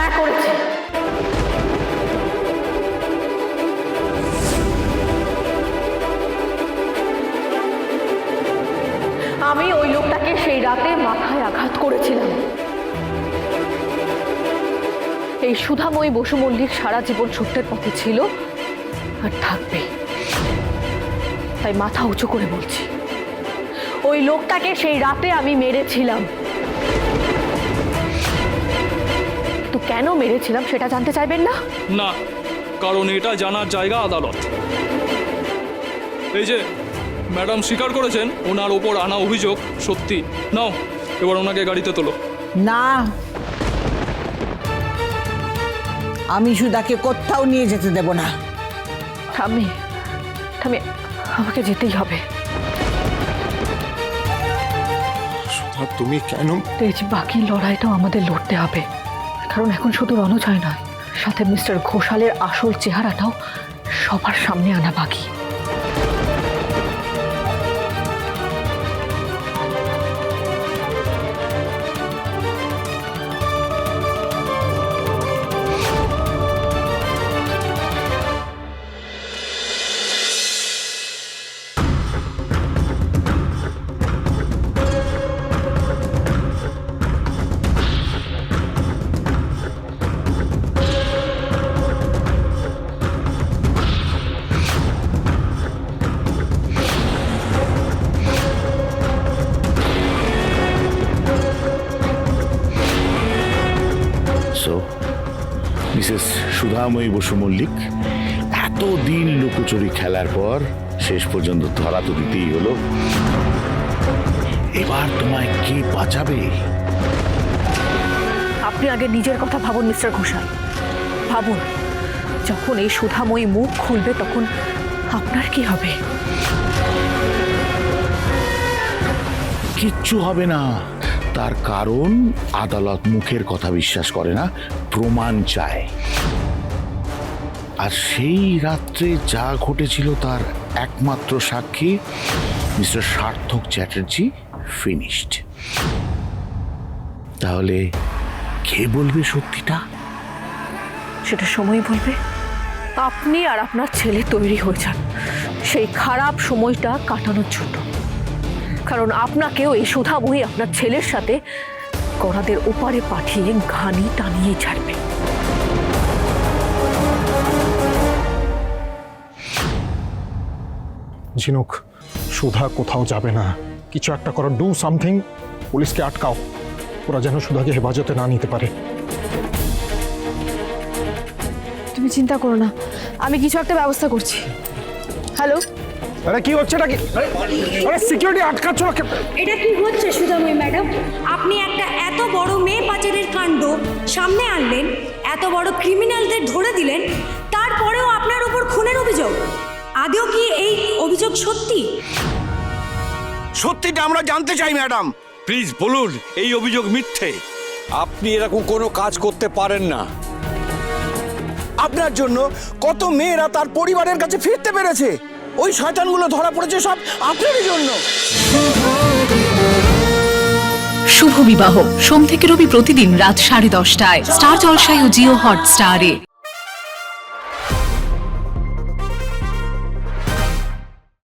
হ্যাঁ করেছি। আমি ওই লোকটাকে সেই রাতে মাথায় আঘাত করেছিলাম। এই সুধাময়ী বসু মল্লিক সারা জীবন সত্যের পথে ছিল আর থাকবে, তাই মাথা উঁচু করে বলছি, ওই লোকটাকে সেই রাতে আমি মেরেছিলাম। তো কেন মেরেছিলাম সেটা জানতে চাইবেন না? না, কারণ এটা জানার জায়গা আদালত। এই যে ম্যাডাম স্বীকার করেছেন ওনার ওপর আনা অভিযোগ সত্যি। নাও এবার ওনাকে গাড়িতে তোলো। না, আমি সুধাকে কোথাও নিয়ে যেতে দেব না। থামি, থামি, আমাকে যেতেই হবে। সুধা, তুমি কেন? এই যে বাকি লড়াইটাও আমাদের লড়তে হবে, কারণ এখন শুধু রণজয় নয়, সাথে মিস্টার ঘোষালের আসল চেহারাটাও সবার সামনে আনা বাকি। মিসেস সুধাময়ী বসু মল্লিক, এতদিন লুকোচুরি খেলার পর শেষ পর্যন্ত ধরা তো দিতেই হলো। এবার তোমায় কে বাঁচাবে? আপনি আগে নিজের কথা ভাবুন মিস্টার ঘোষাল, ভাবুন যখন এই সুধাময়ী মুখ খুলবে তখন আপনার কি হবে? কিচ্ছু হবে না, তার কারণ আদালত মুখের কথা বিশ্বাস করে না, প্রমাণ চায়। আর সেই রাত্রে যা ঘটেছিল তার একমাত্র সাক্ষী মিস্টার সার্থক চ্যাটার্জি ফিনিশড। তাহলে কে বলবে সত্যিটা? সেটা সময় বলবে। আপনি আর আপনার ছেলে তৈরি হয়ে যান সেই খারাপ সময়টা কাটানোর জন্য, কারণ আপনাকেও এই সুধাময়ী আপনার ছেলের সাথে গড়াদের ওপারে পাঠিয়ে ঘানি টানিয়ে ছাড়বে। ঝিনুক, সুধা কোথাও যাবে না। কিছু একটা করো, ডু সামথিং। পুলিশকে আটকাও, ওরা যেন সুধাকে হেফাজতে না নিতে পারে। তুমি চিন্তা করো না, আমি কিছু একটা ব্যবস্থা করছি। হ্যালো, আরে কি হচ্ছে নাকি? আরে সিকিউরিটি আটকাচ্ছ না? এটা কি হচ্ছে সুধাময়ী ম্যাডাম? আপনি একটা এত বড় মেয়ে পাচারের কাণ্ড সামনে আনলেন, এত বড় ক্রিমিনালদের ধরে দিলেন, তারপরেও আপনার উপর খুনের অভিযোগ। আদৌ কি এই অভিযোগ সত্যি? সত্যিটা আমরা জানতে চাই ম্যাডাম। প্লিজ বলুন এই অভিযোগ মিথ্যে। আপনি এরকম কোনো কাজ করতে পারেন না। আপনার জন্য কত মেয়েরা তার পরিবারের কাছে ফিরতে পেরেছে। ওই শয়তানগুলো ধরা পড়েছে সব আপনারই জন্য। শুভ বিবাহ সোম থেকে রবি প্রতিদিন রাত 10:30টায় স্টার জলসায় ও জিও হটস্টারে।